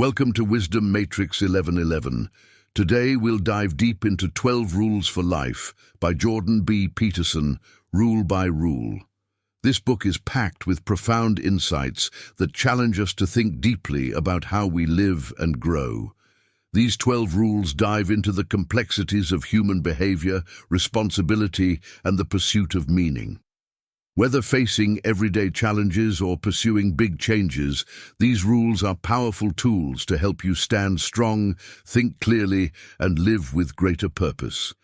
Welcome to Wisdom Matrix 1111. Today we'll dive deep into 12 Rules for Life by Jordan B. Peterson, Rule by Rule. This book is packed with profound insights that challenge us to think deeply about how we live and grow. These 12 rules dive into the complexities of human behavior, responsibility, and the pursuit of meaning. Whether facing everyday challenges or pursuing big changes, these rules are powerful tools to help you stand strong, think clearly, and live with greater purpose.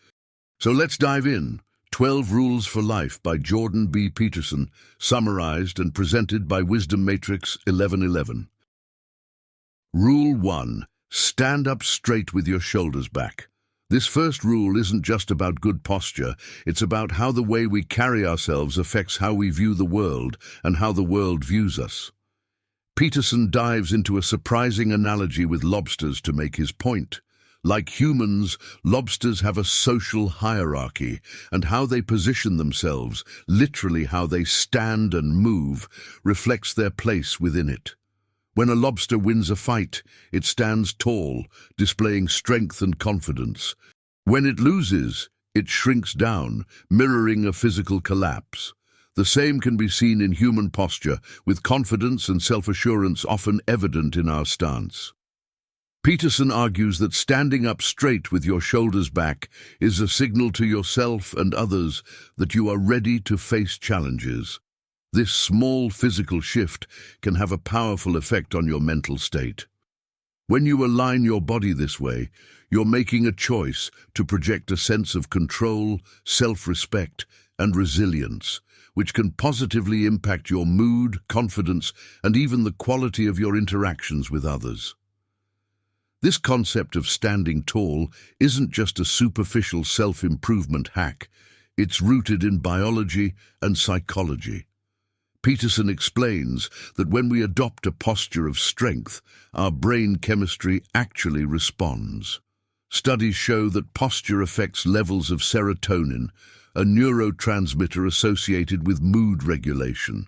So let's dive in. 12 Rules for Life by Jordan B. Peterson, summarized and presented by Wisdom Matrix 1111. Rule 1. Stand up straight with your shoulders back. This first rule isn't just about good posture, it's about how the way we carry ourselves affects how we view the world and how the world views us. Peterson dives into a surprising analogy with lobsters to make his point. Like humans, lobsters have a social hierarchy, and how they position themselves, literally how they stand and move, reflects their place within it. When a lobster wins a fight, it stands tall, displaying strength and confidence. When it loses, it shrinks down, mirroring a physical collapse. The same can be seen in human posture, with confidence and self-assurance often evident in our stance. Peterson argues that standing up straight with your shoulders back is a signal to yourself and others that you are ready to face challenges. This small physical shift can have a powerful effect on your mental state. When you align your body this way, you're making a choice to project a sense of control, self-respect, and resilience, which can positively impact your mood, confidence, and even the quality of your interactions with others. This concept of standing tall isn't just a superficial self-improvement hack. It's rooted in biology and psychology. Peterson explains that when we adopt a posture of strength, our brain chemistry actually responds. Studies show that posture affects levels of serotonin, a neurotransmitter associated with mood regulation.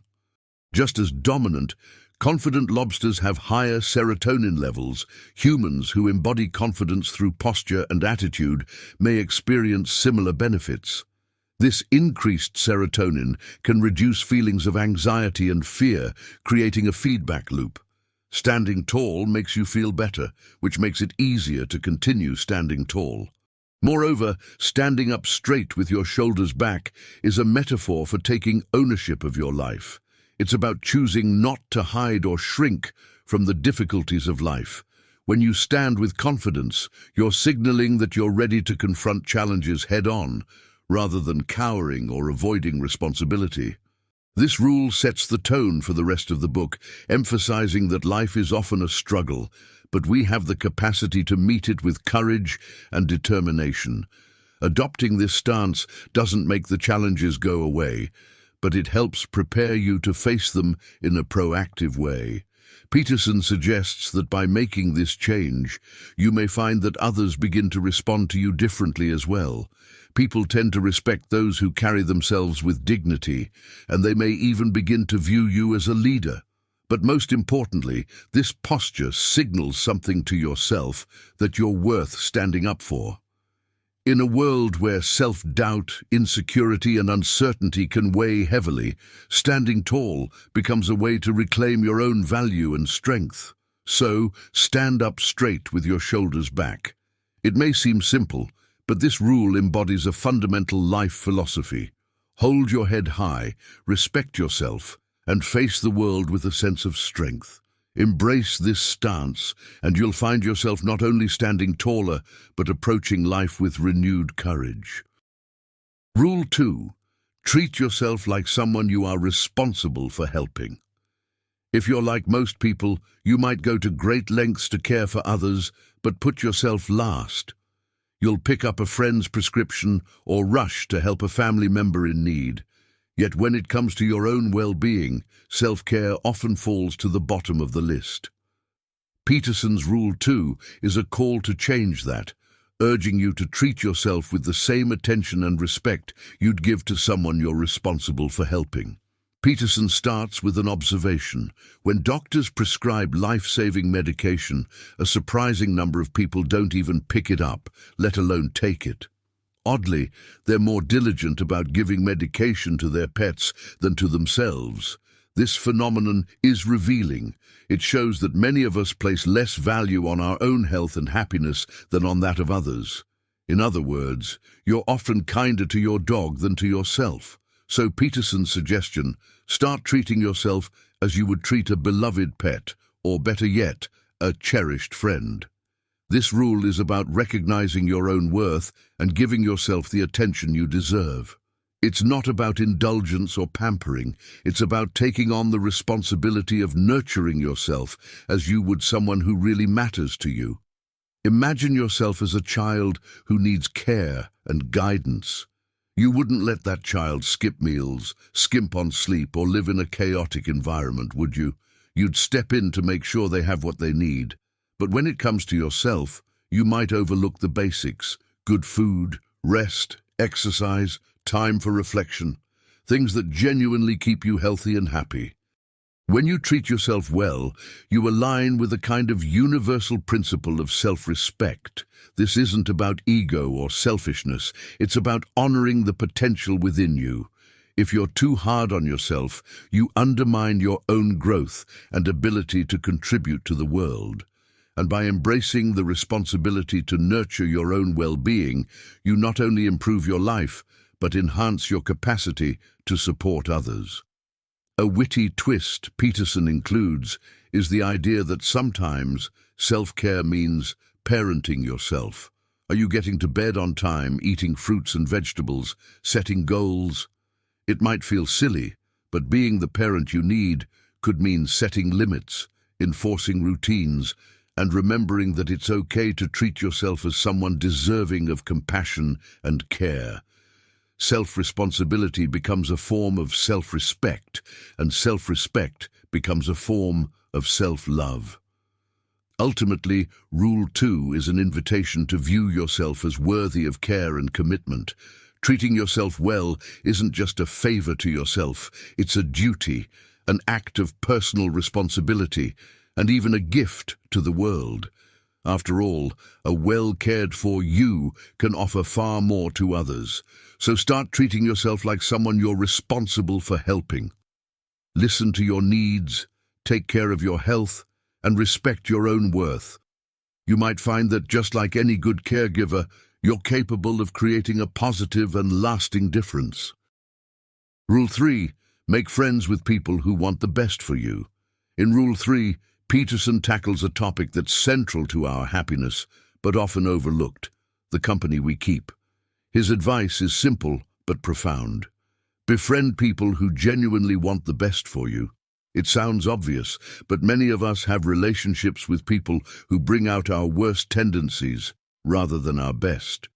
Just as dominant, confident lobsters have higher serotonin levels. Humans who embody confidence through posture and attitude may experience similar benefits. This increased serotonin can reduce feelings of anxiety and fear, creating a feedback loop. Standing tall makes you feel better, which makes it easier to continue standing tall. Moreover, standing up straight with your shoulders back is a metaphor for taking ownership of your life. It's about choosing not to hide or shrink from the difficulties of life. When you stand with confidence, you're signaling that you're ready to confront challenges head-on, rather than cowering or avoiding responsibility. This rule sets the tone for the rest of the book, emphasizing that life is often a struggle, but we have the capacity to meet it with courage and determination. Adopting this stance doesn't make the challenges go away, but it helps prepare you to face them in a proactive way. Peterson suggests that by making this change, you may find that others begin to respond to you differently as well. People tend to respect those who carry themselves with dignity, and they may even begin to view you as a leader. But most importantly, this posture signals something to yourself that you're worth standing up for. In a world where self-doubt, insecurity, and uncertainty can weigh heavily, standing tall becomes a way to reclaim your own value and strength. So, stand up straight with your shoulders back. It may seem simple, but this rule embodies a fundamental life philosophy. Hold your head high, respect yourself, and face the world with a sense of strength. Embrace this stance, and you'll find yourself not only standing taller, but approaching life with renewed courage. Rule 2. Treat yourself like someone you are responsible for helping. If you're like most people, you might go to great lengths to care for others, but put yourself last. You'll pick up a friend's prescription or rush to help a family member in need. Yet when it comes to your own well-being, self-care often falls to the bottom of the list. Peterson's Rule 2 is a call to change that, urging you to treat yourself with the same attention and respect you'd give to someone you're responsible for helping. Peterson starts with an observation. When doctors prescribe life-saving medication, a surprising number of people don't even pick it up, let alone take it. Oddly, they're more diligent about giving medication to their pets than to themselves. This phenomenon is revealing. It shows that many of us place less value on our own health and happiness than on that of others. In other words, you're often kinder to your dog than to yourself. So Peterson's suggestion, start treating yourself as you would treat a beloved pet, or better yet, a cherished friend. This rule is about recognizing your own worth and giving yourself the attention you deserve. It's not about indulgence or pampering. It's about taking on the responsibility of nurturing yourself as you would someone who really matters to you. Imagine yourself as a child who needs care and guidance. You wouldn't let that child skip meals, skimp on sleep, or live in a chaotic environment, would you? You'd step in to make sure they have what they need. But when it comes to yourself, you might overlook the basics: good food, rest, exercise, time for reflection, things that genuinely keep you healthy and happy. When you treat yourself well, you align with a kind of universal principle of self-respect. This isn't about ego or selfishness. It's about honoring the potential within you. If you're too hard on yourself, you undermine your own growth and ability to contribute to the world. And by embracing the responsibility to nurture your own well-being, you not only improve your life, but enhance your capacity to support others. A witty twist Peterson includes is the idea that sometimes self-care means parenting yourself. Are you getting to bed on time, eating fruits and vegetables, setting goals? It might feel silly, but being the parent you need could mean setting limits, enforcing routines, and remembering that it's okay to treat yourself as someone deserving of compassion and care. Self-responsibility becomes a form of self-respect, and self-respect becomes a form of self-love. Ultimately, Rule 2 is an invitation to view yourself as worthy of care and commitment. Treating yourself well isn't just a favor to yourself, it's a duty, an act of personal responsibility, and even a gift to the world. After all, a well-cared-for you can offer far more to others. So start treating yourself like someone you're responsible for helping. Listen to your needs, take care of your health, and respect your own worth. You might find that just like any good caregiver, you're capable of creating a positive and lasting difference. Rule 3. Make friends with people who want the best for you. In Rule 3, Peterson tackles a topic that's central to our happiness, but often overlooked: the company we keep. His advice is simple but profound. Befriend people who genuinely want the best for you. It sounds obvious, but many of us have relationships with people who bring out our worst tendencies rather than our best.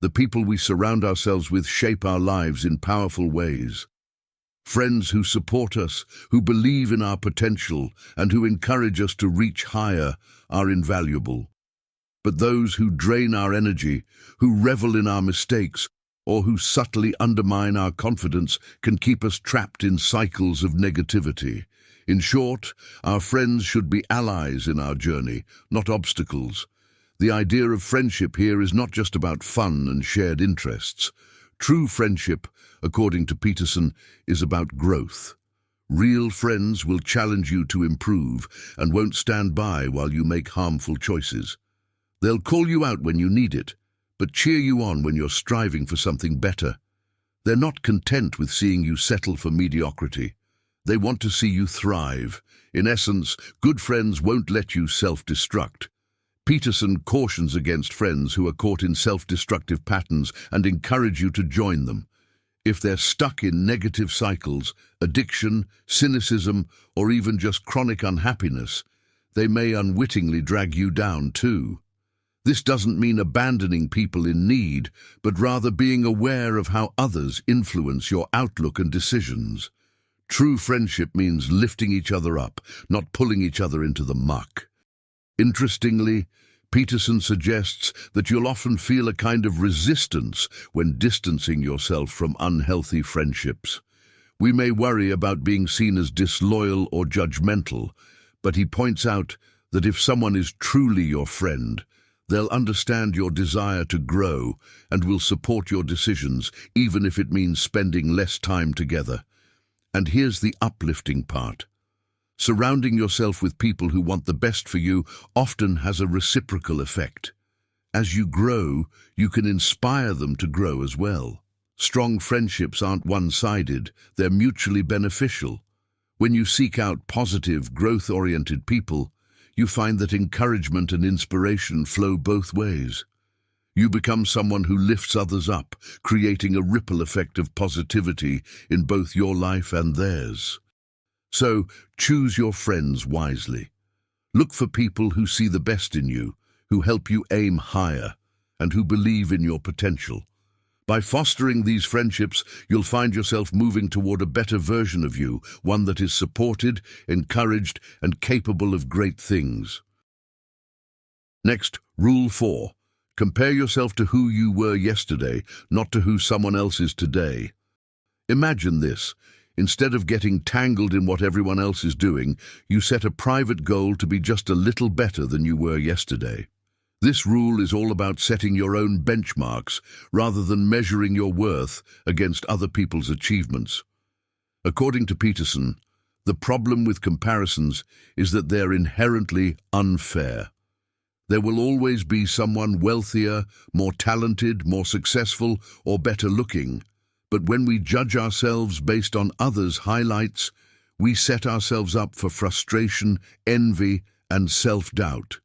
The people we surround ourselves with shape our lives in powerful ways. Friends who support us, who believe in our potential, and who encourage us to reach higher are invaluable. But those who drain our energy, who revel in our mistakes, or who subtly undermine our confidence can keep us trapped in cycles of negativity. In short, our friends should be allies in our journey, not obstacles. The idea of friendship here is not just about fun and shared interests. True friendship, according to Peterson, is about growth. Real friends will challenge you to improve and won't stand by while you make harmful choices. They'll call you out when you need it, but cheer you on when you're striving for something better. They're not content with seeing you settle for mediocrity. They want to see you thrive. In essence, good friends won't let you self-destruct. Peterson cautions against friends who are caught in self-destructive patterns and encourage you to join them. If they're stuck in negative cycles, addiction, cynicism, or even just chronic unhappiness, they may unwittingly drag you down too. This doesn't mean abandoning people in need, but rather being aware of how others influence your outlook and decisions. True friendship means lifting each other up, not pulling each other into the muck. Interestingly, Peterson suggests that you'll often feel a kind of resistance when distancing yourself from unhealthy friendships. We may worry about being seen as disloyal or judgmental, but he points out that if someone is truly your friend, they'll understand your desire to grow and will support your decisions, even if it means spending less time together. And here's the uplifting part. Surrounding yourself with people who want the best for you often has a reciprocal effect. As you grow, you can inspire them to grow as well. Strong friendships aren't one-sided, they're mutually beneficial. When you seek out positive, growth-oriented people, you find that encouragement and inspiration flow both ways. You become someone who lifts others up, creating a ripple effect of positivity in both your life and theirs. So, choose your friends wisely. Look for people who see the best in you, who help you aim higher, and who believe in your potential. By fostering these friendships, you'll find yourself moving toward a better version of you, one that is supported, encouraged, and capable of great things. Next, Rule 4. Compare yourself to who you were yesterday, not to who someone else is today. Imagine this. Instead of getting tangled in what everyone else is doing, you set a private goal to be just a little better than you were yesterday. This rule is all about setting your own benchmarks rather than measuring your worth against other people's achievements. According to Peterson, the problem with comparisons is that they're inherently unfair. There will always be someone wealthier, more talented, more successful, or better looking. But when we judge ourselves based on others' highlights, we set ourselves up for frustration, envy, and self-doubt.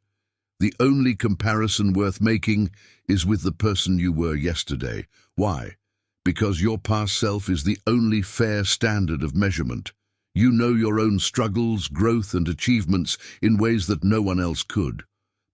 The only comparison worth making is with the person you were yesterday. Why? Because your past self is the only fair standard of measurement. You know your own struggles, growth, and achievements in ways that no one else could.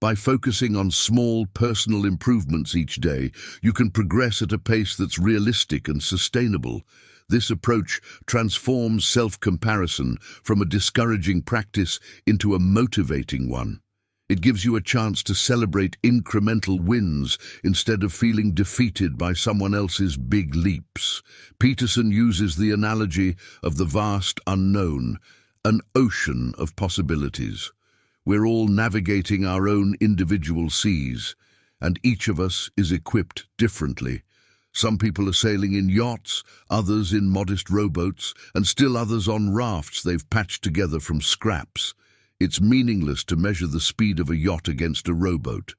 By focusing on small personal improvements each day, you can progress at a pace that's realistic and sustainable. This approach transforms self-comparison from a discouraging practice into a motivating one. It gives you a chance to celebrate incremental wins instead of feeling defeated by someone else's big leaps. Peterson uses the analogy of the vast unknown, an ocean of possibilities. We're all navigating our own individual seas, and each of us is equipped differently. Some people are sailing in yachts, others in modest rowboats, and still others on rafts they've patched together from scraps. It's meaningless to measure the speed of a yacht against a rowboat.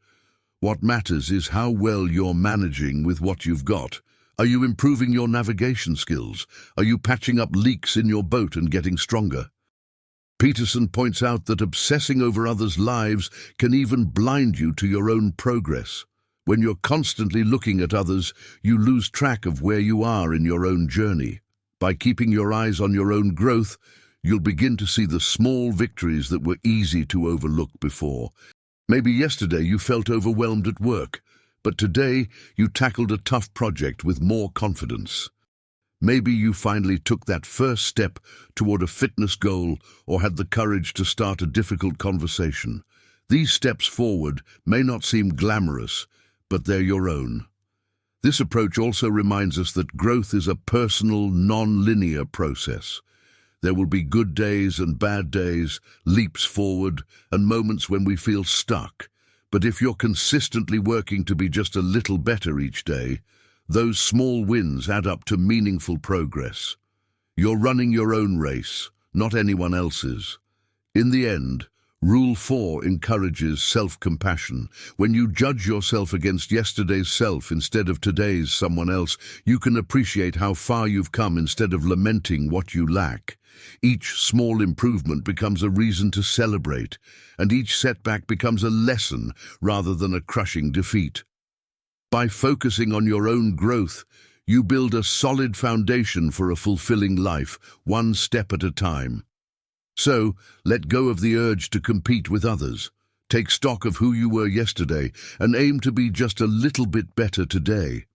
What matters is how well you're managing with what you've got. Are you improving your navigation skills? Are you patching up leaks in your boat and getting stronger? Peterson points out that obsessing over others' lives can even blind you to your own progress. When you're constantly looking at others, you lose track of where you are in your own journey. By keeping your eyes on your own growth, you'll begin to see the small victories that were easy to overlook before. Maybe yesterday you felt overwhelmed at work, but today you tackled a tough project with more confidence. Maybe you finally took that first step toward a fitness goal or had the courage to start a difficult conversation. These steps forward may not seem glamorous, but they're your own. This approach also reminds us that growth is a personal, non-linear process. There will be good days and bad days, leaps forward, and moments when we feel stuck. But if you're consistently working to be just a little better each day, those small wins add up to meaningful progress. You're running your own race, not anyone else's. In the end, Rule 4 encourages self-compassion. When you judge yourself against yesterday's self instead of today's someone else, you can appreciate how far you've come instead of lamenting what you lack. Each small improvement becomes a reason to celebrate, and each setback becomes a lesson rather than a crushing defeat. By focusing on your own growth, you build a solid foundation for a fulfilling life, one step at a time. So, let go of the urge to compete with others. Take stock of who you were yesterday and aim to be just a little bit better today.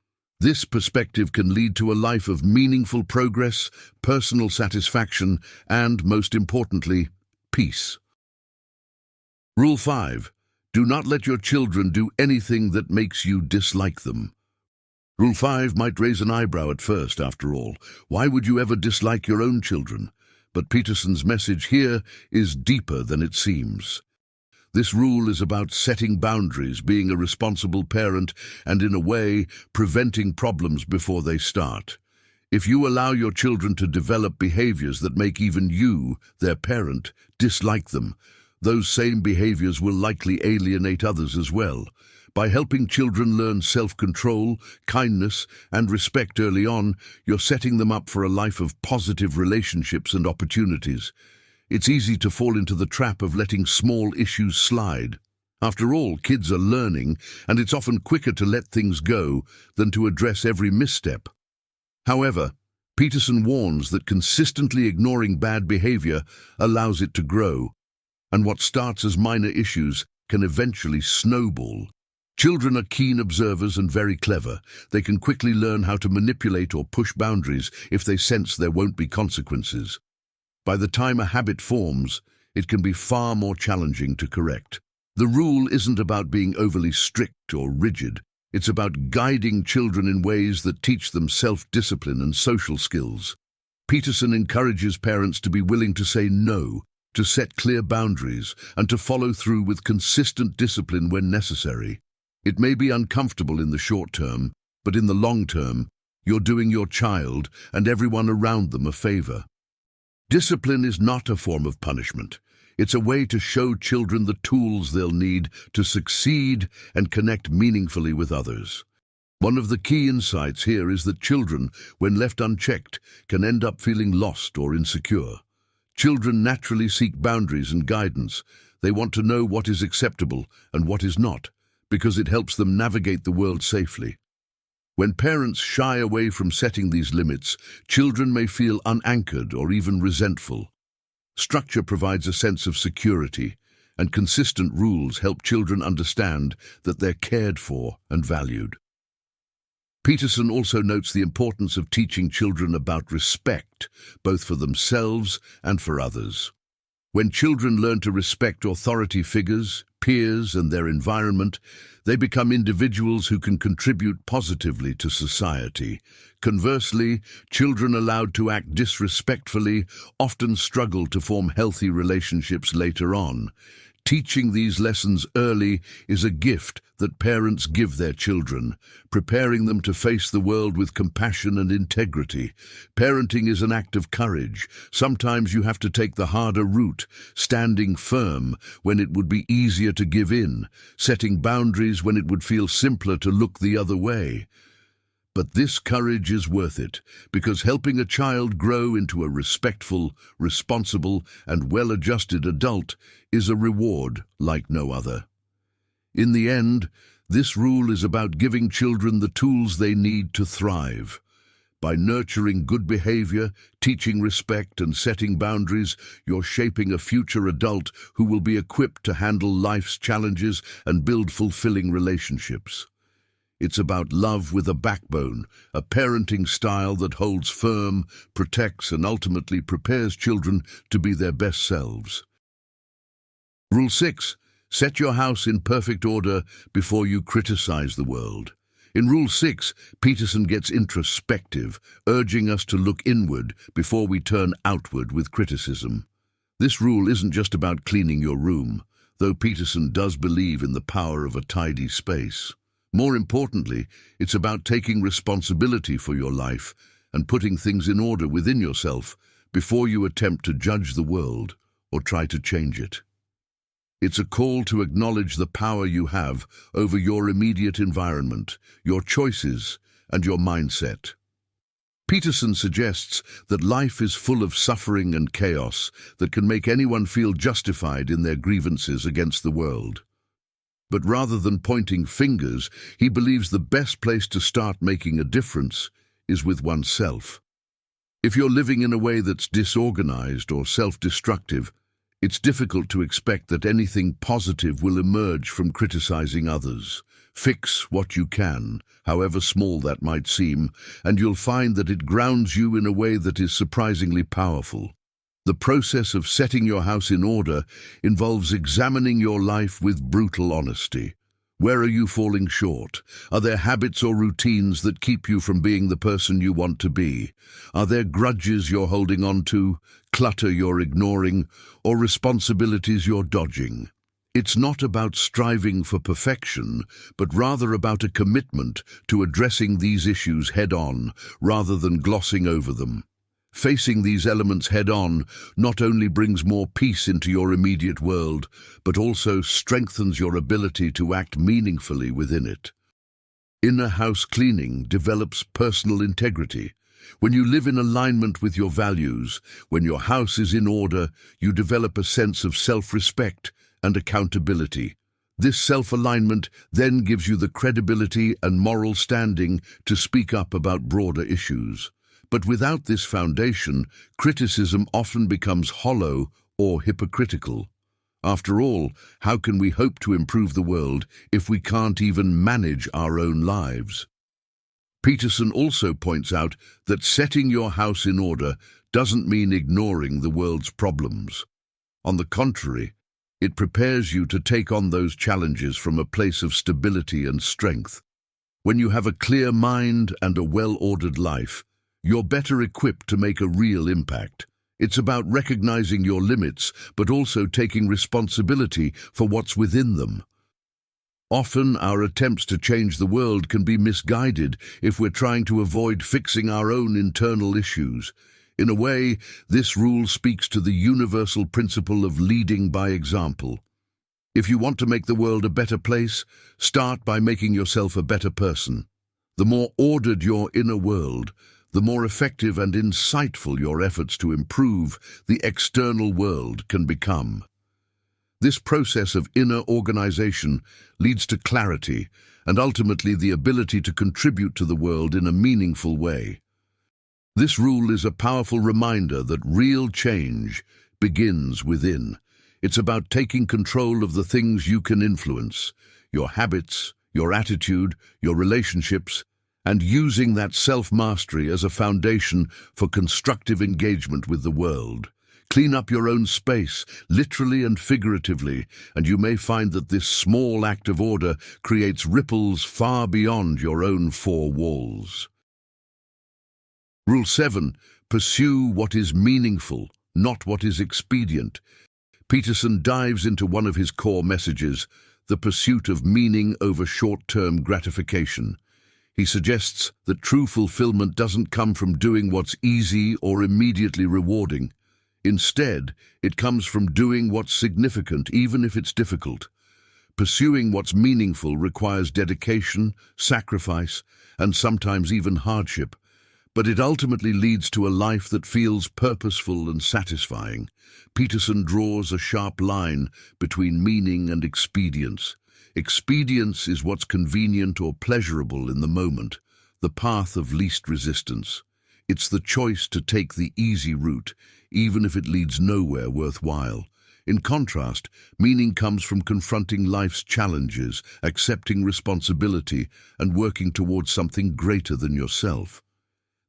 This perspective can lead to a life of meaningful progress, personal satisfaction, and, most importantly, peace. Rule 5. Do not let your children do anything that makes you dislike them. Rule 5 might raise an eyebrow at first, after all. Why would you ever dislike your own children? But Peterson's message here is deeper than it seems. This rule is about setting boundaries, being a responsible parent, and in a way, preventing problems before they start. If you allow your children to develop behaviors that make even you, their parent, dislike them, those same behaviors will likely alienate others as well. By helping children learn self-control, kindness, and respect early on, you're setting them up for a life of positive relationships and opportunities. It's easy to fall into the trap of letting small issues slide. After all, kids are learning, and it's often quicker to let things go than to address every misstep. However, Peterson warns that consistently ignoring bad behavior allows it to grow, and what starts as minor issues can eventually snowball. Children are keen observers and very clever. They can quickly learn how to manipulate or push boundaries if they sense there won't be consequences. By the time a habit forms, it can be far more challenging to correct. The rule isn't about being overly strict or rigid. It's about guiding children in ways that teach them self-discipline and social skills. Peterson encourages parents to be willing to say no, to set clear boundaries, and to follow through with consistent discipline when necessary. It may be uncomfortable in the short term, but in the long term, you're doing your child and everyone around them a favor. Discipline is not a form of punishment. It's a way to show children the tools they'll need to succeed and connect meaningfully with others. One of the key insights here is that children, when left unchecked, can end up feeling lost or insecure. Children naturally seek boundaries and guidance. They want to know what is acceptable and what is not, because it helps them navigate the world safely. When parents shy away from setting these limits, children may feel unanchored or even resentful. Structure provides a sense of security, and consistent rules help children understand that they're cared for and valued. Peterson also notes the importance of teaching children about respect, both for themselves and for others. When children learn to respect authority figures, peers, and their environment, they become individuals who can contribute positively to society. Conversely, children allowed to act disrespectfully often struggle to form healthy relationships later on. Teaching these lessons early is a gift that parents give their children, preparing them to face the world with compassion and integrity. Parenting is an act of courage. Sometimes you have to take the harder route, standing firm when it would be easier to give in, setting boundaries when it would feel simpler to look the other way. But this courage is worth it, because helping a child grow into a respectful, responsible, and well-adjusted adult is a reward like no other. In the end, this rule is about giving children the tools they need to thrive. By nurturing good behavior, teaching respect, and setting boundaries, you're shaping a future adult who will be equipped to handle life's challenges and build fulfilling relationships. It's about love with a backbone, a parenting style that holds firm, protects, and ultimately prepares children to be their best selves. Rule 6. Set your house in perfect order before you criticize the world. In Rule 6, Peterson gets introspective, urging us to look inward before we turn outward with criticism. This rule isn't just about cleaning your room, though Peterson does believe in the power of a tidy space. More importantly, it's about taking responsibility for your life and putting things in order within yourself before you attempt to judge the world or try to change it. It's a call to acknowledge the power you have over your immediate environment, your choices, and your mindset. Peterson suggests that life is full of suffering and chaos that can make anyone feel justified in their grievances against the world. But rather than pointing fingers, he believes the best place to start making a difference is with oneself. If you're living in a way that's disorganized or self-destructive, it's difficult to expect that anything positive will emerge from criticizing others. Fix what you can, however small that might seem, and you'll find that it grounds you in a way that is surprisingly powerful. The process of setting your house in order involves examining your life with brutal honesty. Where are you falling short? Are there habits or routines that keep you from being the person you want to be? Are there grudges you're holding on to, clutter you're ignoring, or responsibilities you're dodging? It's not about striving for perfection, but rather about a commitment to addressing these issues head-on, rather than glossing over them. Facing these elements head-on not only brings more peace into your immediate world, but also strengthens your ability to act meaningfully within it. Inner house cleaning develops personal integrity. When you live in alignment with your values, when your house is in order, you develop a sense of self-respect and accountability. This self-alignment then gives you the credibility and moral standing to speak up about broader issues. But without this foundation, criticism often becomes hollow or hypocritical. After all, how can we hope to improve the world if we can't even manage our own lives? Peterson also points out that setting your house in order doesn't mean ignoring the world's problems. On the contrary, it prepares you to take on those challenges from a place of stability and strength. When you have a clear mind and a well-ordered life, you're better equipped to make a real impact. It's about recognizing your limits, but also taking responsibility for what's within them. Often, our attempts to change the world can be misguided if we're trying to avoid fixing our own internal issues. In a way, this rule speaks to the universal principle of leading by example. If you want to make the world a better place, start by making yourself a better person. The more ordered your inner world, the more effective and insightful your efforts to improve the external world can become. This process of inner organization leads to clarity and ultimately the ability to contribute to the world in a meaningful way. This rule is a powerful reminder that real change begins within. It's about taking control of the things you can influence, your habits, your attitude, your relationships, and using that self-mastery as a foundation for constructive engagement with the world. Clean up your own space, literally and figuratively, and you may find that this small act of order creates ripples far beyond your own four walls. Rule 7. Pursue what is meaningful, not what is expedient. Peterson dives into one of his core messages, the pursuit of meaning over short-term gratification. He suggests that true fulfillment doesn't come from doing what's easy or immediately rewarding. Instead, it comes from doing what's significant, even if it's difficult. Pursuing what's meaningful requires dedication, sacrifice, and sometimes even hardship. But it ultimately leads to a life that feels purposeful and satisfying. Peterson draws a sharp line between meaning and expedience. Expedience is what's convenient or pleasurable in the moment, the path of least resistance. It's the choice to take the easy route, even if it leads nowhere worthwhile. In contrast, meaning comes from confronting life's challenges, accepting responsibility, and working towards something greater than yourself.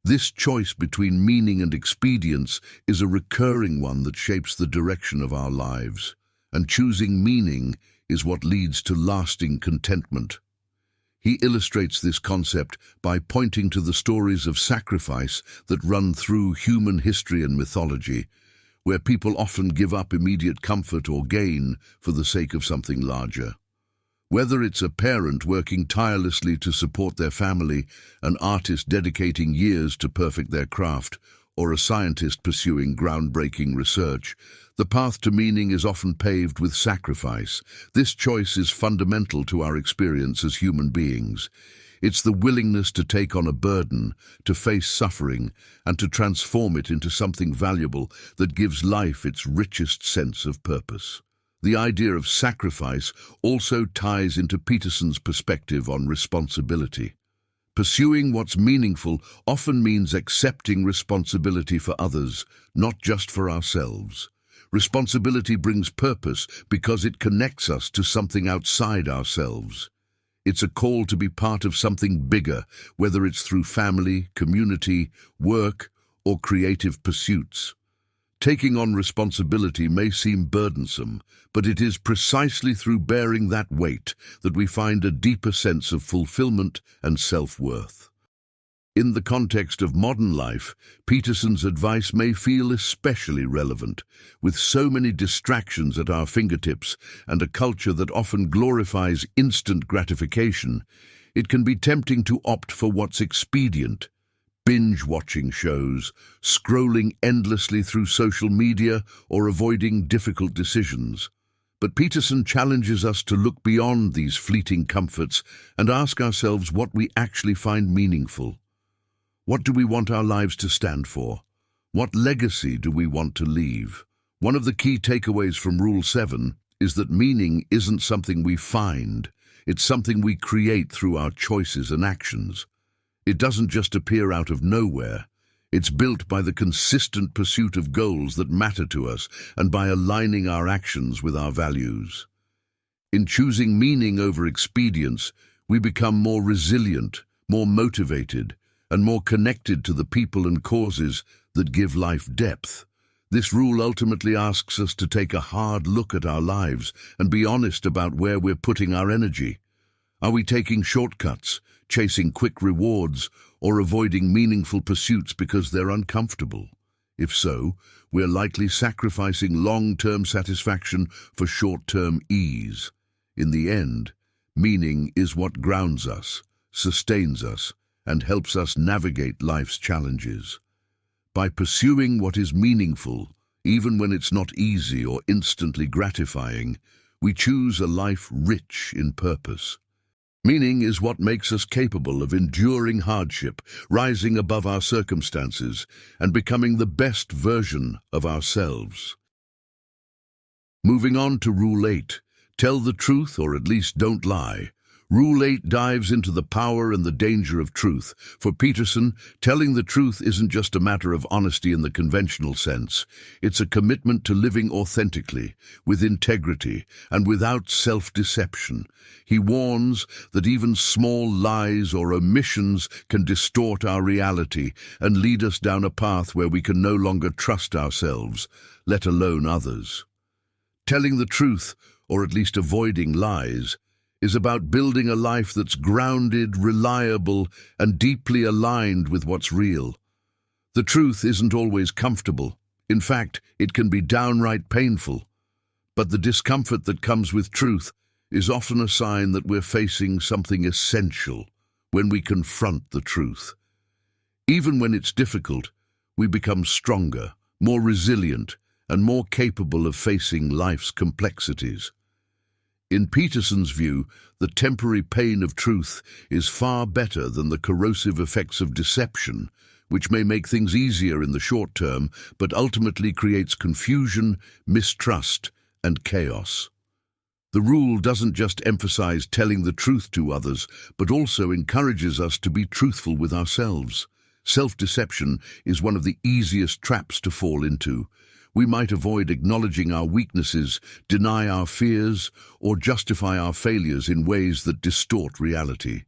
This choice between meaning and expedience is a recurring one that shapes the direction of our lives, and choosing meaning is what leads to lasting contentment. He illustrates this concept by pointing to the stories of sacrifice that run through human history and mythology, where people often give up immediate comfort or gain for the sake of something larger. Whether it's a parent working tirelessly to support their family, an artist dedicating years to perfect their craft, or a scientist pursuing groundbreaking research, the path to meaning is often paved with sacrifice. This choice is fundamental to our experience as human beings. It's the willingness to take on a burden, to face suffering, and to transform it into something valuable that gives life its richest sense of purpose. The idea of sacrifice also ties into Peterson's perspective on responsibility. Pursuing what's meaningful often means accepting responsibility for others, not just for ourselves. Responsibility brings purpose because it connects us to something outside ourselves. It's a call to be part of something bigger, whether it's through family, community, work, or creative pursuits. Taking on responsibility may seem burdensome, but it is precisely through bearing that weight that we find a deeper sense of fulfillment and self-worth. In the context of modern life, Peterson's advice may feel especially relevant, with so many distractions at our fingertips and a culture that often glorifies instant gratification. It can be tempting to opt for what's expedient, binge-watching shows, scrolling endlessly through social media, or avoiding difficult decisions. But Peterson challenges us to look beyond these fleeting comforts and ask ourselves what we actually find meaningful. What do we want our lives to stand for? What legacy do we want to leave? One of the key takeaways from Rule 7 is that meaning isn't something we find, it's something we create through our choices and actions. It doesn't just appear out of nowhere. It's built by the consistent pursuit of goals that matter to us and by aligning our actions with our values. In choosing meaning over expedience, we become more resilient, more motivated, and more connected to the people and causes that give life depth. This rule ultimately asks us to take a hard look at our lives and be honest about where we're putting our energy. Are we taking shortcuts, chasing quick rewards, or avoiding meaningful pursuits because they're uncomfortable? If so, we're likely sacrificing long-term satisfaction for short-term ease. In the end, meaning is what grounds us, sustains us, and helps us navigate life's challenges. By pursuing what is meaningful, even when it's not easy or instantly gratifying, we choose a life rich in purpose. Meaning is what makes us capable of enduring hardship, rising above our circumstances, and becoming the best version of ourselves. Moving on to Rule 8, tell the truth or at least don't lie. Rule 8 dives into the power and the danger of truth. For Peterson, telling the truth isn't just a matter of honesty in the conventional sense. It's a commitment to living authentically, with integrity, and without self-deception. He warns that even small lies or omissions can distort our reality and lead us down a path where we can no longer trust ourselves, let alone others. Telling the truth, or at least avoiding lies, is about building a life that's grounded, reliable, and deeply aligned with what's real. The truth isn't always comfortable. In fact, it can be downright painful. But the discomfort that comes with truth is often a sign that we're facing something essential when we confront the truth. Even when it's difficult, we become stronger, more resilient, and more capable of facing life's complexities. In Peterson's view, the temporary pain of truth is far better than the corrosive effects of deception, which may make things easier in the short term, but ultimately creates confusion, mistrust, and chaos. The rule doesn't just emphasize telling the truth to others, but also encourages us to be truthful with ourselves. Self-deception is one of the easiest traps to fall into. We might avoid acknowledging our weaknesses, deny our fears, or justify our failures in ways that distort reality.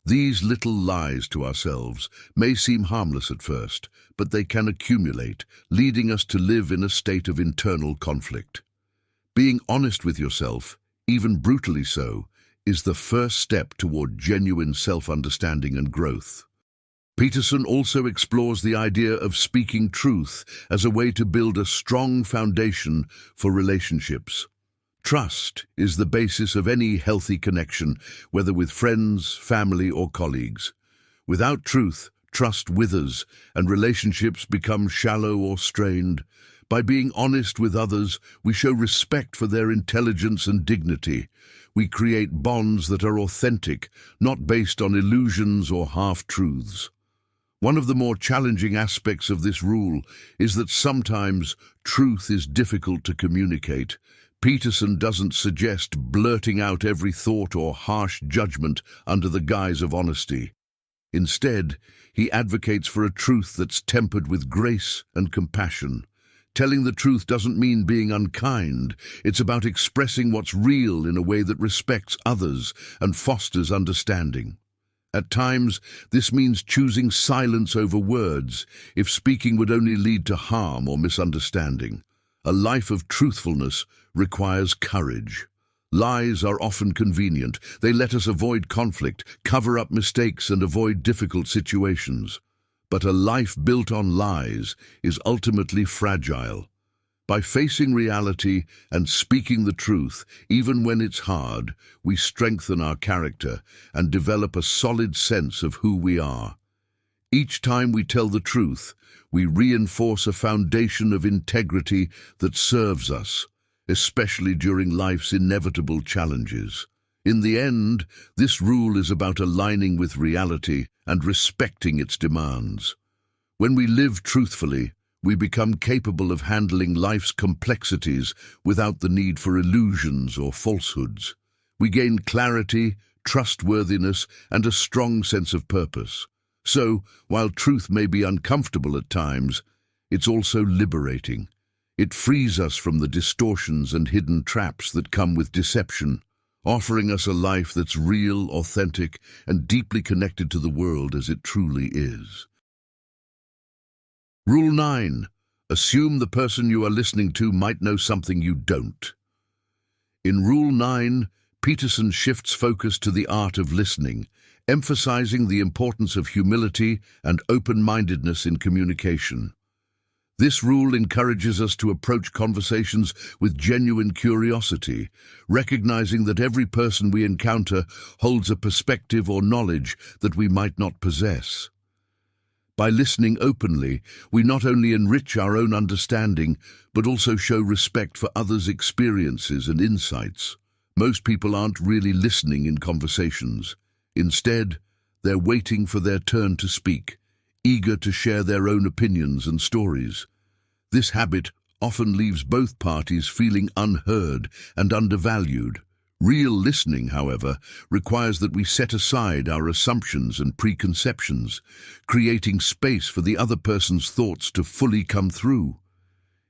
These little lies to ourselves may seem harmless at first, but they can accumulate, leading us to live in a state of internal conflict. Being honest with yourself, even brutally so, is the first step toward genuine self-understanding and growth. Peterson also explores the idea of speaking truth as a way to build a strong foundation for relationships. Trust is the basis of any healthy connection, whether with friends, family, or colleagues. Without truth, trust withers, and relationships become shallow or strained. By being honest with others, we show respect for their intelligence and dignity. We create bonds that are authentic, not based on illusions or half-truths. One of the more challenging aspects of this rule is that sometimes truth is difficult to communicate. Peterson doesn't suggest blurting out every thought or harsh judgment under the guise of honesty. Instead, he advocates for a truth that's tempered with grace and compassion. Telling the truth doesn't mean being unkind. It's about expressing what's real in a way that respects others and fosters understanding. At times, this means choosing silence over words if speaking would only lead to harm or misunderstanding. A life of truthfulness requires courage. Lies are often convenient. They let us avoid conflict, cover up mistakes, and avoid difficult situations. But a life built on lies is ultimately fragile. By facing reality and speaking the truth, even when it's hard, we strengthen our character and develop a solid sense of who we are. Each time we tell the truth, we reinforce a foundation of integrity that serves us, especially during life's inevitable challenges. In the end, this rule is about aligning with reality and respecting its demands. When we live truthfully, we become capable of handling life's complexities without the need for illusions or falsehoods. We gain clarity, trustworthiness, and a strong sense of purpose. So, while truth may be uncomfortable at times, it's also liberating. It frees us from the distortions and hidden traps that come with deception, offering us a life that's real, authentic, and deeply connected to the world as it truly is. Rule 9. Assume the person you are listening to might know something you don't. In Rule 9, Peterson shifts focus to the art of listening, emphasizing the importance of humility and open-mindedness in communication. This rule encourages us to approach conversations with genuine curiosity, recognizing that every person we encounter holds a perspective or knowledge that we might not possess. By listening openly, we not only enrich our own understanding, but also show respect for others' experiences and insights. Most people aren't really listening in conversations. Instead, they're waiting for their turn to speak, eager to share their own opinions and stories. This habit often leaves both parties feeling unheard and undervalued. Real listening, however, requires that we set aside our assumptions and preconceptions, creating space for the other person's thoughts to fully come through.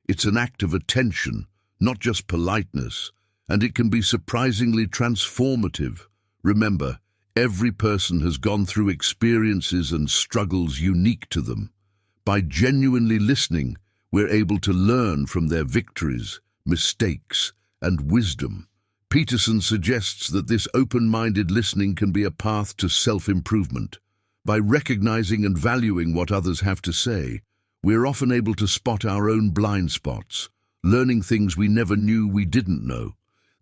It's an act of attention, not just politeness, and it can be surprisingly transformative. Remember, every person has gone through experiences and struggles unique to them. By genuinely listening, we're able to learn from their victories, mistakes, and wisdom. Peterson suggests that this open-minded listening can be a path to self-improvement. By recognizing and valuing what others have to say, we're often able to spot our own blind spots, learning things we never knew we didn't know.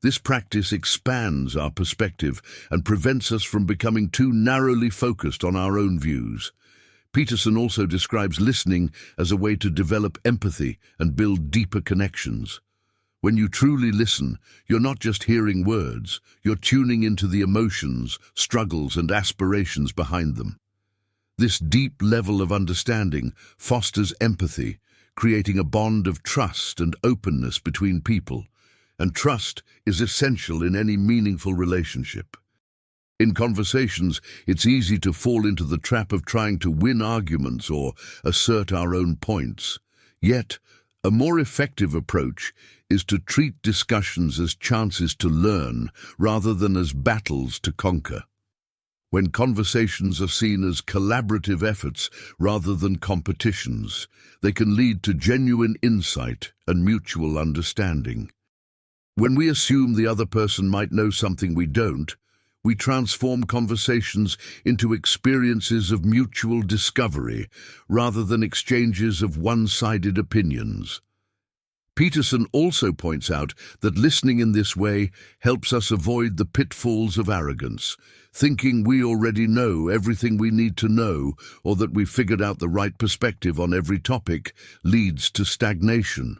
This practice expands our perspective and prevents us from becoming too narrowly focused on our own views. Peterson also describes listening as a way to develop empathy and build deeper connections. When you truly listen, you're not just hearing words, you're tuning into the emotions, struggles, and aspirations behind them. This deep level of understanding fosters empathy, creating a bond of trust and openness between people. And trust is essential in any meaningful relationship. In conversations, it's easy to fall into the trap of trying to win arguments or assert our own points. Yet, a more effective approach is to treat discussions as chances to learn rather than as battles to conquer. When conversations are seen as collaborative efforts rather than competitions, they can lead to genuine insight and mutual understanding. When we assume the other person might know something we don't, we transform conversations into experiences of mutual discovery rather than exchanges of one-sided opinions. Peterson also points out that listening in this way helps us avoid the pitfalls of arrogance, thinking we already know everything we need to know or that we've figured out the right perspective on every topic leads to stagnation.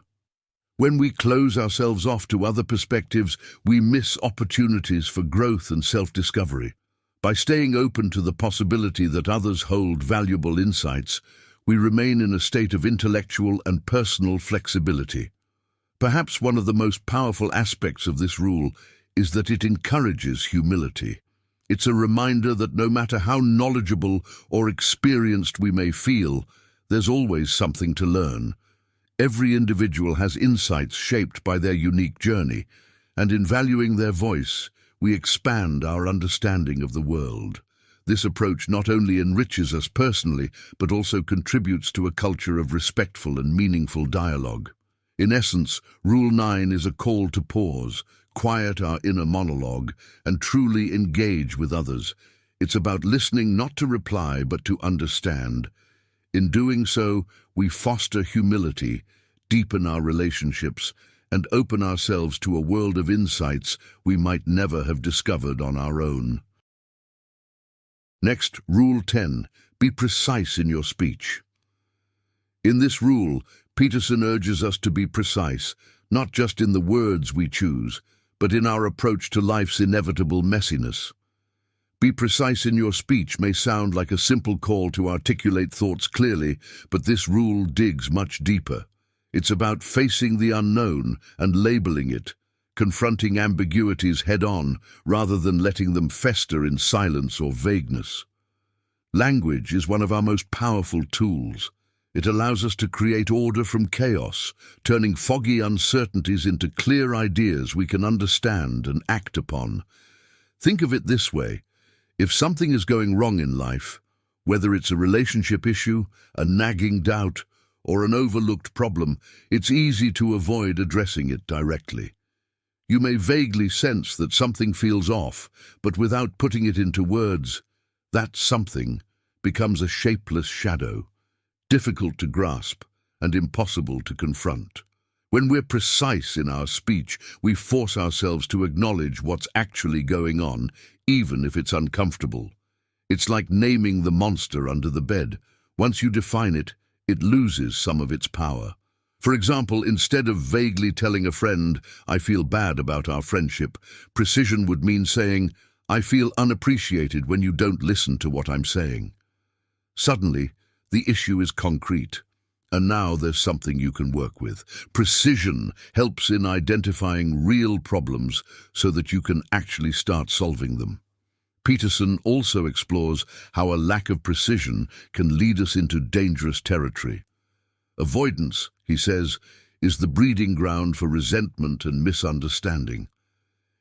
When we close ourselves off to other perspectives, we miss opportunities for growth and self-discovery. By staying open to the possibility that others hold valuable insights, we remain in a state of intellectual and personal flexibility. Perhaps one of the most powerful aspects of this rule is that it encourages humility. It's a reminder that no matter how knowledgeable or experienced we may feel, there's always something to learn. Every individual has insights shaped by their unique journey, and in valuing their voice, we expand our understanding of the world. This approach not only enriches us personally, but also contributes to a culture of respectful and meaningful dialogue. In essence, Rule 9 is a call to pause, quiet our inner monologue, and truly engage with others. It's about listening not to reply, but to understand. In doing so, we foster humility, deepen our relationships, and open ourselves to a world of insights we might never have discovered on our own. Next, Rule 10. Be precise in your speech. In this rule, Peterson urges us to be precise, not just in the words we choose, but in our approach to life's inevitable messiness. Be precise in your speech may sound like a simple call to articulate thoughts clearly, but this rule digs much deeper. It's about facing the unknown and labeling it, confronting ambiguities head-on rather than letting them fester in silence or vagueness. Language is one of our most powerful tools. It allows us to create order from chaos, turning foggy uncertainties into clear ideas we can understand and act upon. Think of it this way. If something is going wrong in life, whether it's a relationship issue, a nagging doubt, or an overlooked problem, it's easy to avoid addressing it directly. You may vaguely sense that something feels off, but without putting it into words, that something becomes a shapeless shadow, difficult to grasp and impossible to confront. When we're precise in our speech, we force ourselves to acknowledge what's actually going on, even if it's uncomfortable. It's like naming the monster under the bed. Once you define it, it loses some of its power. For example, instead of vaguely telling a friend, "I feel bad about our friendship," precision would mean saying, "I feel unappreciated when you don't listen to what I'm saying." Suddenly, the issue is concrete, and now there's something you can work with. Precision helps in identifying real problems so that you can actually start solving them. Peterson also explores how a lack of precision can lead us into dangerous territory. Avoidance, he says, is the breeding ground for resentment and misunderstanding.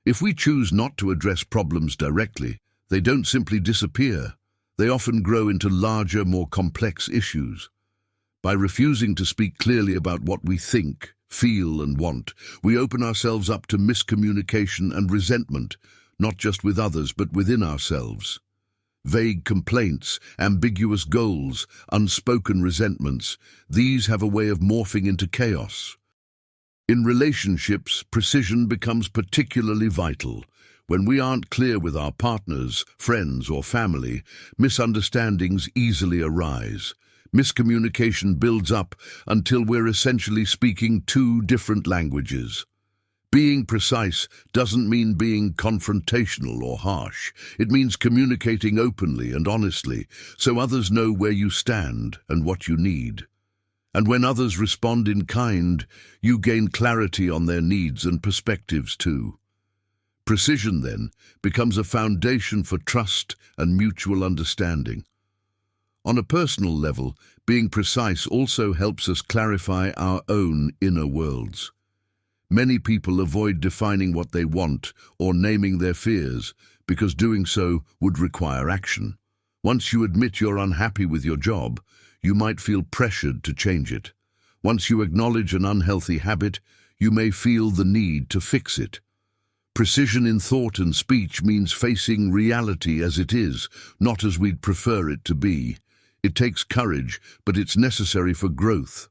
If we choose not to address problems directly, they don't simply disappear. They often grow into larger, more complex issues. By refusing to speak clearly about what we think, feel, and want, we open ourselves up to miscommunication and resentment, not just with others, but within ourselves. Vague complaints, ambiguous goals, unspoken resentments, these have a way of morphing into chaos. In relationships, precision becomes particularly vital. When we aren't clear with our partners, friends, or family, misunderstandings easily arise. Miscommunication builds up until we're essentially speaking two different languages. Being precise doesn't mean being confrontational or harsh. It means communicating openly and honestly, so others know where you stand and what you need. And when others respond in kind, you gain clarity on their needs and perspectives too. Precision, then, becomes a foundation for trust and mutual understanding. On a personal level, being precise also helps us clarify our own inner worlds. Many people avoid defining what they want or naming their fears because doing so would require action. Once you admit you're unhappy with your job, you might feel pressured to change it. Once you acknowledge an unhealthy habit, you may feel the need to fix it. Precision in thought and speech means facing reality as it is, not as we'd prefer it to be. It takes courage, but it's necessary for growth.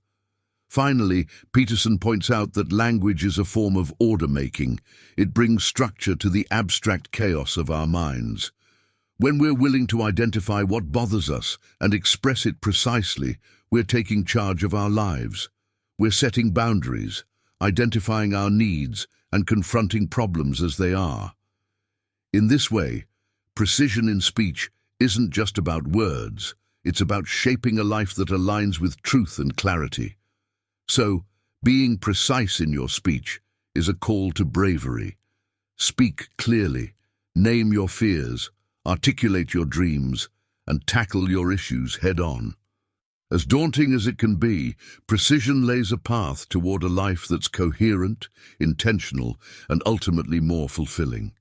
Finally, Peterson points out that language is a form of order-making. It brings structure to the abstract chaos of our minds. When we're willing to identify what bothers us and express it precisely, we're taking charge of our lives. We're setting boundaries, identifying our needs, and confronting problems as they are. In this way, precision in speech isn't just about words. It's about shaping a life that aligns with truth and clarity. So, being precise in your speech is a call to bravery. Speak clearly, name your fears, articulate your dreams, and tackle your issues head-on. As daunting as it can be, precision lays a path toward a life that's coherent, intentional, and ultimately more fulfilling.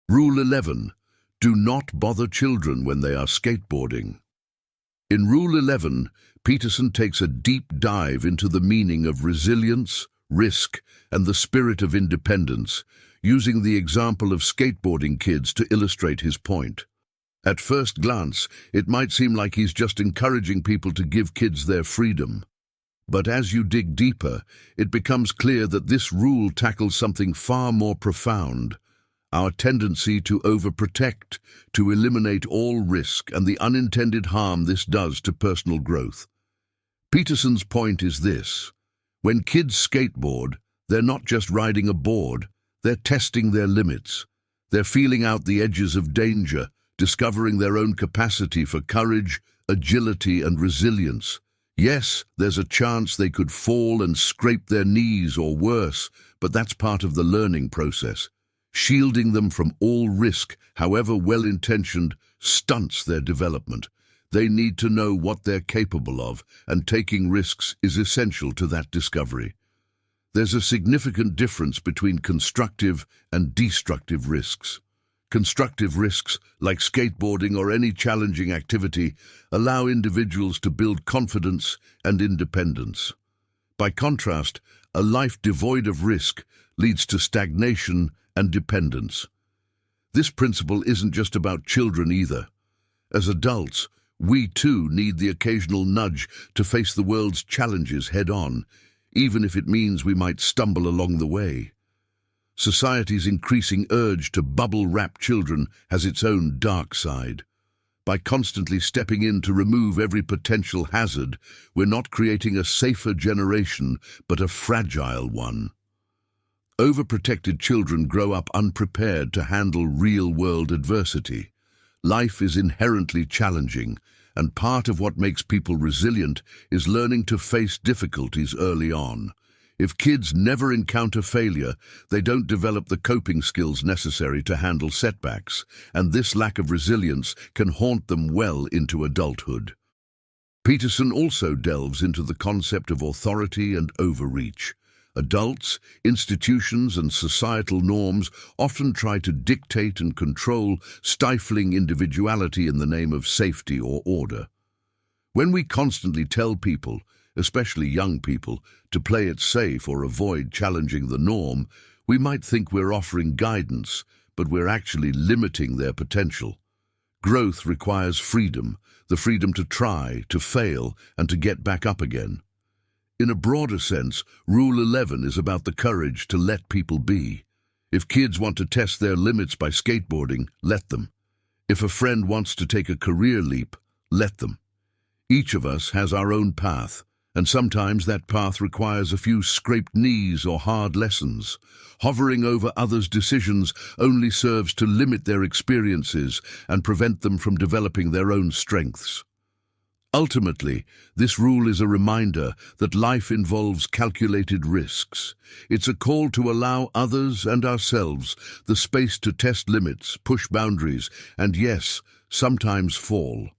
Rule 11. Do not bother children when they are skateboarding. In Rule 11, Peterson takes a deep dive into the meaning of resilience, risk, and the spirit of independence, using the example of skateboarding kids to illustrate his point. At first glance, it might seem like he's just encouraging people to give kids their freedom. But as you dig deeper, it becomes clear that this rule tackles something far more profound: our tendency to overprotect, to eliminate all risk, and the unintended harm this does to personal growth. Peterson's point is this: when kids skateboard, they're not just riding a board, they're testing their limits. They're feeling out the edges of danger, discovering their own capacity for courage, agility, and resilience. Yes, there's a chance they could fall and scrape their knees or worse, but that's part of the learning process. Shielding them from all risk, however well-intentioned, stunts their development. They need to know what they're capable of, and taking risks is essential to that discovery. There's a significant difference between constructive and destructive risks. Constructive risks, like skateboarding or any challenging activity, allow individuals to build confidence and independence. By contrast, a life devoid of risk leads to stagnation and dependence. This principle isn't just about children either. As adults, we too need the occasional nudge to face the world's challenges head-on, even if it means we might stumble along the way. Society's increasing urge to bubble-wrap children has its own dark side. By constantly stepping in to remove every potential hazard, we're not creating a safer generation, but a fragile one. Overprotected children grow up unprepared to handle real-world adversity. Life is inherently challenging, and part of what makes people resilient is learning to face difficulties early on. If kids never encounter failure, they don't develop the coping skills necessary to handle setbacks, and this lack of resilience can haunt them well into adulthood. Peterson also delves into the concept of authority and overreach. Adults, institutions, and societal norms often try to dictate and control, stifling individuality in the name of safety or order. When we constantly tell people, especially young people, to play it safe or avoid challenging the norm, we might think we're offering guidance, but we're actually limiting their potential. Growth requires freedom, the freedom to try, to fail, and to get back up again. In a broader sense, Rule 11 is about the courage to let people be. If kids want to test their limits by skateboarding, let them. If a friend wants to take a career leap, let them. Each of us has our own path, and sometimes that path requires a few scraped knees or hard lessons. Hovering over others' decisions only serves to limit their experiences and prevent them from developing their own strengths. Ultimately, this rule is a reminder that life involves calculated risks. It's a call to allow others and ourselves the space to test limits, push boundaries, and yes, sometimes fall.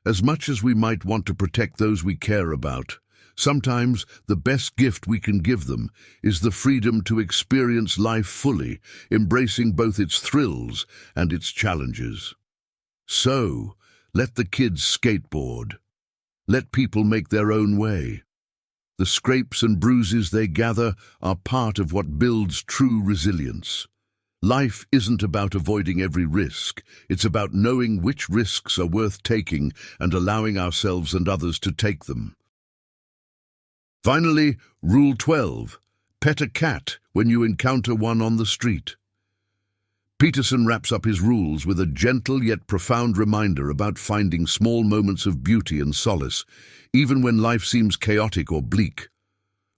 As much as we might want to protect those we care about, sometimes the best gift we can give them is the freedom to experience life fully, embracing both its thrills and its challenges. So, let the kids skateboard. Let people make their own way. The scrapes and bruises they gather are part of what builds true resilience. Life isn't about avoiding every risk. It's about knowing which risks are worth taking and allowing ourselves and others to take them. Finally, Rule 12. Pet a cat when you encounter one on the street. Peterson wraps up his rules with a gentle yet profound reminder about finding small moments of beauty and solace, even when life seems chaotic or bleak.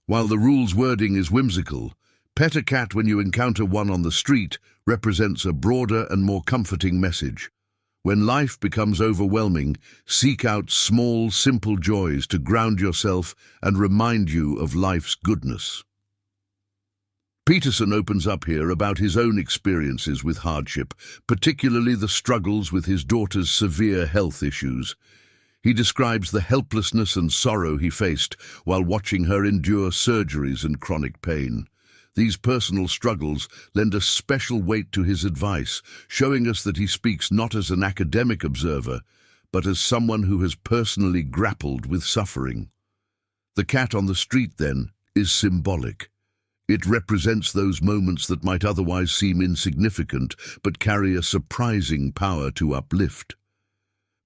While the rule's wording is whimsical, pet a cat when you encounter one on the street represents a broader and more comforting message. When life becomes overwhelming, seek out small, simple joys to ground yourself and remind you of life's goodness. Peterson opens up here about his own experiences with hardship, particularly the struggles with his daughter's severe health issues. He describes the helplessness and sorrow he faced while watching her endure surgeries and chronic pain. These personal struggles lend a special weight to his advice, showing us that he speaks not as an academic observer, but as someone who has personally grappled with suffering. The cat on the street, then, is symbolic. It represents those moments that might otherwise seem insignificant, but carry a surprising power to uplift.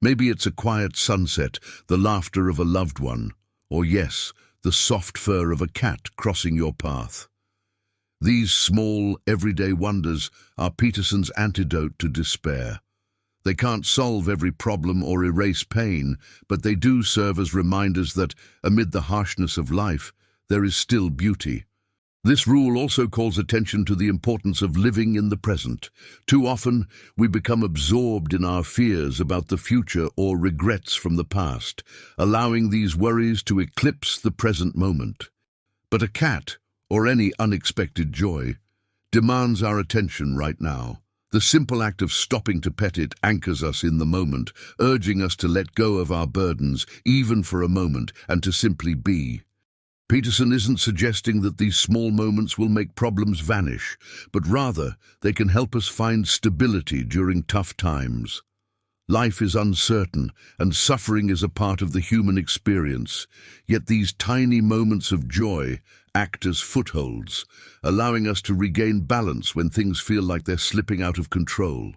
Maybe it's a quiet sunset, the laughter of a loved one, or yes, the soft fur of a cat crossing your path. These small, everyday wonders are Peterson's antidote to despair. They can't solve every problem or erase pain, but they do serve as reminders that, amid the harshness of life, there is still beauty. This rule also calls attention to the importance of living in the present. Too often, we become absorbed in our fears about the future or regrets from the past, allowing these worries to eclipse the present moment. But a cat, or any unexpected joy, demands our attention right now. The simple act of stopping to pet it anchors us in the moment, urging us to let go of our burdens, even for a moment, and to simply be. Peterson isn't suggesting that these small moments will make problems vanish, but rather they can help us find stability during tough times. Life is uncertain, and suffering is a part of the human experience, yet these tiny moments of joy act as footholds, allowing us to regain balance when things feel like they're slipping out of control.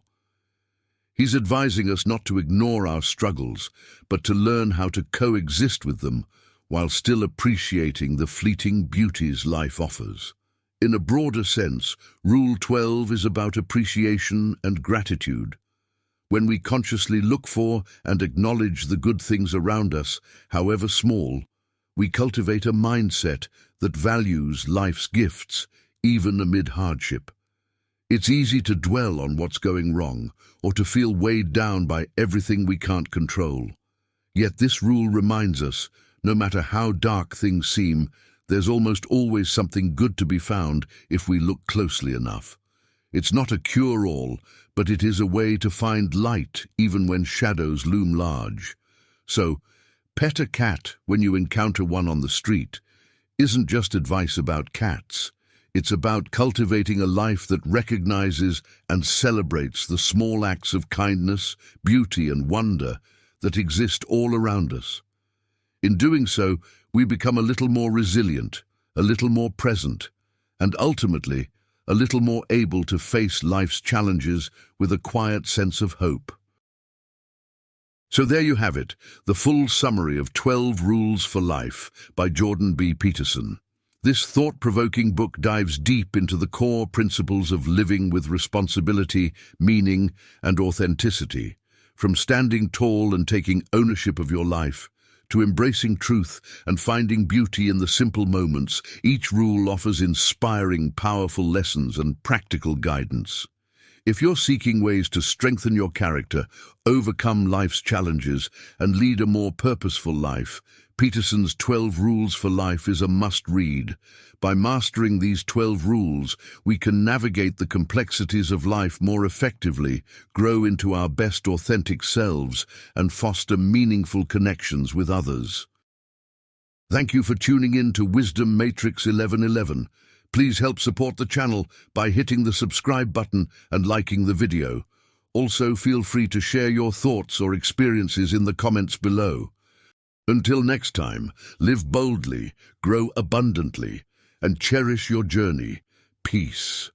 He's advising us not to ignore our struggles, but to learn how to coexist with them while still appreciating the fleeting beauties life offers. In a broader sense, Rule 12 is about appreciation and gratitude. When we consciously look for and acknowledge the good things around us, however small, we cultivate a mindset that values life's gifts, even amid hardship. It's easy to dwell on what's going wrong, or to feel weighed down by everything we can't control. Yet this rule reminds us, no matter how dark things seem, there's almost always something good to be found if we look closely enough. It's not a cure-all, but it is a way to find light even when shadows loom large. So, pet a cat when you encounter one on the street isn't just advice about cats. It's about cultivating a life that recognizes and celebrates the small acts of kindness, beauty, and wonder that exist all around us. In doing so, we become a little more resilient, a little more present, and ultimately, a little more able to face life's challenges with a quiet sense of hope. So there you have it, the full summary of 12 Rules for Life by Jordan B. Peterson. This thought-provoking book dives deep into the core principles of living with responsibility, meaning, and authenticity, from standing tall and taking ownership of your life, to embracing truth and finding beauty in the simple moments. Each rule offers inspiring, powerful lessons and practical guidance. If you're seeking ways to strengthen your character, overcome life's challenges, and lead a more purposeful life, Peterson's 12 Rules for Life is a must-read. By mastering these 12 rules, we can navigate the complexities of life more effectively, grow into our best authentic selves, and foster meaningful connections with others. Thank you for tuning in to Wisdom Matrix 1111. Please help support the channel by hitting the subscribe button and liking the video. Also, feel free to share your thoughts or experiences in the comments below. Until next time, live boldly, grow abundantly, and cherish your journey. Peace.